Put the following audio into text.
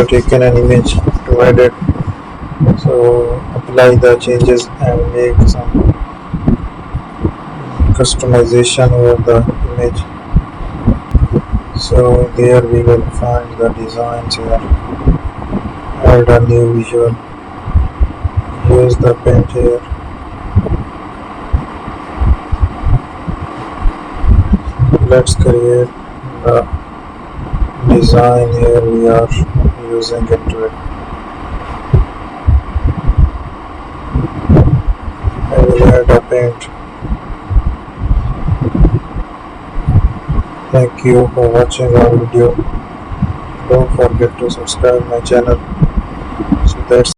have taken an image to edit, so apply the changes and make some customization over the image. So there we will find the designs here, add a new visual, use the pen here. Let's create the design here we are using into it. I will add a paint. Thank you for watching our video. Don't forget to subscribe my channel. So that's